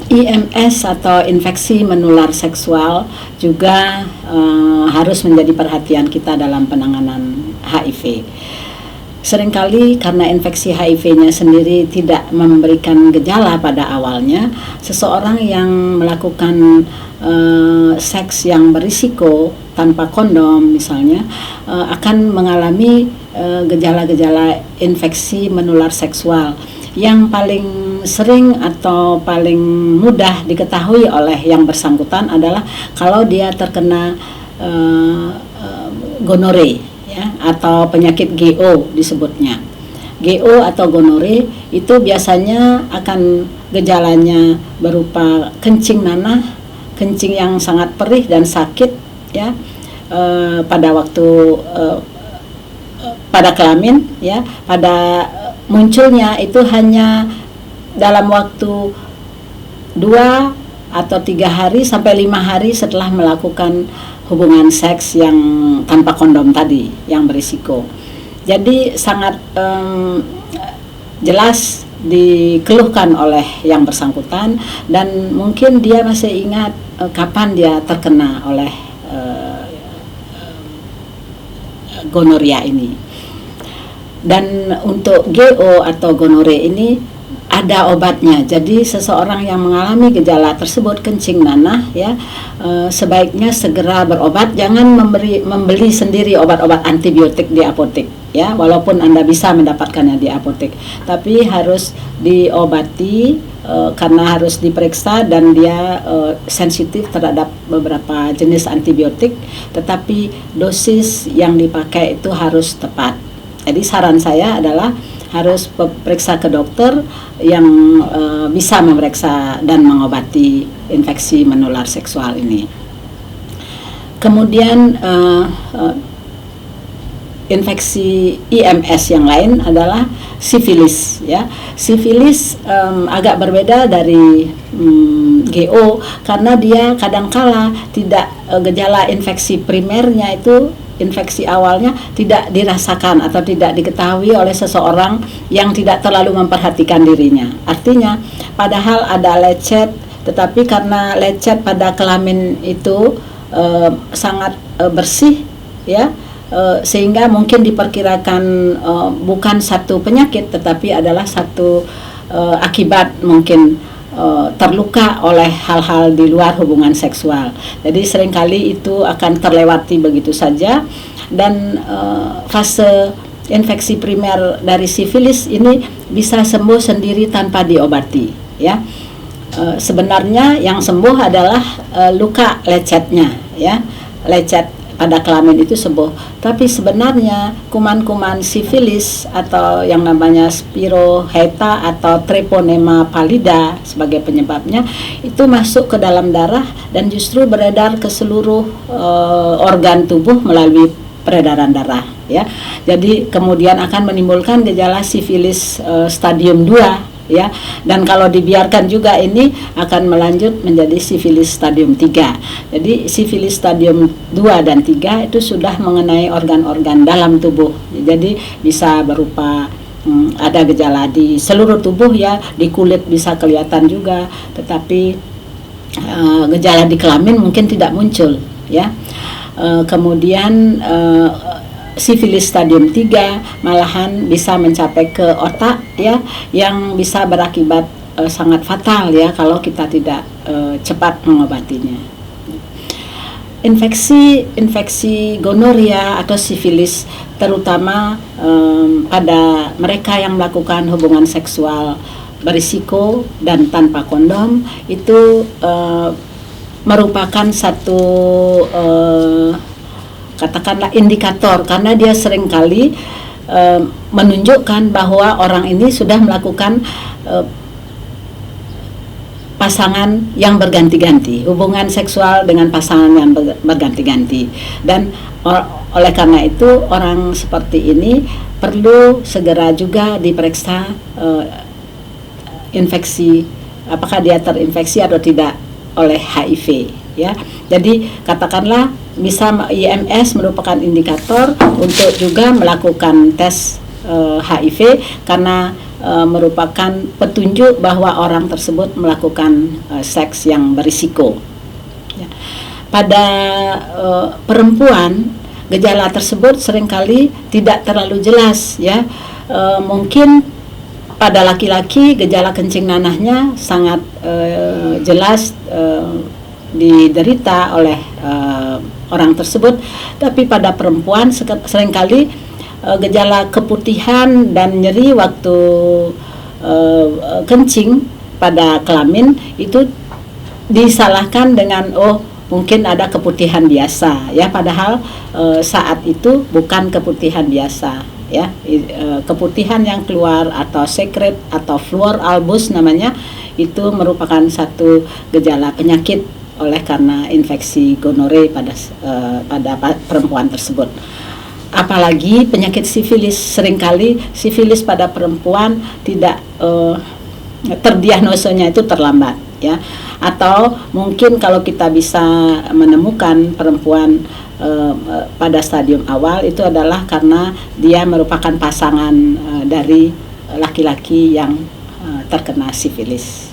IMS atau infeksi menular seksual juga harus menjadi perhatian kita dalam penanganan HIV. Seringkali karena infeksi HIV-nya sendiri tidak memberikan gejala pada awalnya, seseorang yang melakukan seks yang berisiko tanpa kondom misalnya akan mengalami gejala-gejala infeksi menular seksual. Yang paling sering atau paling mudah diketahui oleh yang bersangkutan adalah kalau dia terkena gonore, ya, atau penyakit GO disebutnya. GO atau gonore itu biasanya akan gejalanya berupa kencing nanah, kencing yang sangat perih dan sakit, ya, pada waktu pada kelamin, ya, pada munculnya itu hanya dalam waktu 2 atau 3 hari sampai 5 hari setelah melakukan hubungan seks yang tanpa kondom tadi, yang berisiko. Jadi sangat jelas dikeluhkan oleh yang bersangkutan, dan mungkin dia masih ingat kapan dia terkena oleh gonoria ini. Dan untuk GO atau gonore ini ada obatnya. Jadi seseorang yang mengalami gejala tersebut, kencing nanah, ya, sebaiknya segera berobat. Jangan membeli sendiri obat-obat antibiotik di apotek, ya, walaupun Anda bisa mendapatkannya di apotek, tapi harus diobati karena harus diperiksa dan dia sensitif terhadap beberapa jenis antibiotik, tetapi dosis yang dipakai itu harus tepat. Jadi saran saya adalah harus periksa ke dokter yang bisa memeriksa dan mengobati infeksi menular seksual ini. Kemudian infeksi IMS yang lain adalah sifilis, ya. Sifilis agak berbeda dari GO karena dia kadangkala tidak gejala infeksi primernya itu, infeksi awalnya tidak dirasakan atau tidak diketahui oleh seseorang yang tidak terlalu memperhatikan dirinya. Artinya, padahal ada lecet, tetapi karena lecet pada kelamin itu sangat bersih, ya, sehingga mungkin diperkirakan bukan satu penyakit, tetapi adalah satu akibat mungkin terluka oleh hal-hal di luar hubungan seksual. Jadi seringkali itu akan terlewati begitu saja, dan fase infeksi primer dari sifilis ini bisa sembuh sendiri tanpa diobati, ya. Sebenarnya yang sembuh adalah luka lecetnya, ya, lecet pada kelamin itu sembuh. Tapi sebenarnya kuman-kuman sifilis atau yang namanya spiroheta atau treponema pallida sebagai penyebabnya itu masuk ke dalam darah dan justru beredar ke seluruh organ tubuh melalui peredaran darah, ya. Jadi kemudian akan menimbulkan gejala sifilis stadium 2, ya, dan kalau dibiarkan juga ini akan melanjut menjadi sifilis stadium 3. Jadi sifilis stadium 2 dan 3 itu sudah mengenai organ-organ dalam tubuh. Jadi bisa berupa ada gejala di seluruh tubuh, ya, di kulit bisa kelihatan juga, tetapi gejala di kelamin mungkin tidak muncul, ya. Kemudian sifilis stadium 3 malahan bisa mencapai ke otak, ya, yang bisa berakibat sangat fatal, ya, kalau kita tidak cepat mengobatinya. Infeksi gonoria atau sifilis terutama pada mereka yang melakukan hubungan seksual berisiko dan tanpa kondom itu merupakan satu katakanlah indikator, karena dia seringkali menunjukkan bahwa orang ini sudah melakukan pasangan yang berganti-ganti, hubungan seksual dengan pasangan yang berganti-ganti, dan oleh karena itu orang seperti ini perlu segera juga diperiksa infeksi, apakah dia terinfeksi atau tidak oleh HIV, ya. Jadi katakanlah bisa IMS merupakan indikator untuk juga melakukan tes HIV, karena merupakan petunjuk bahwa orang tersebut melakukan seks yang berisiko. Ya. Pada perempuan, gejala tersebut seringkali tidak terlalu jelas, ya. Mungkin pada laki-laki gejala kencing nanahnya sangat jelas diderita oleh orang tersebut, tapi pada perempuan seringkali gejala keputihan dan nyeri waktu kencing pada kelamin itu disalahkan dengan mungkin ada keputihan biasa, ya, padahal saat itu bukan keputihan biasa, ya. Keputihan yang keluar atau sekret atau fluor albus namanya itu merupakan satu gejala penyakit oleh karena infeksi gonore pada perempuan tersebut. Apalagi penyakit sifilis, seringkali sifilis pada perempuan tidak terdiagnosanya itu terlambat, ya. Atau mungkin kalau kita bisa menemukan perempuan pada stadium awal itu adalah karena dia merupakan pasangan dari laki-laki yang terkena sifilis.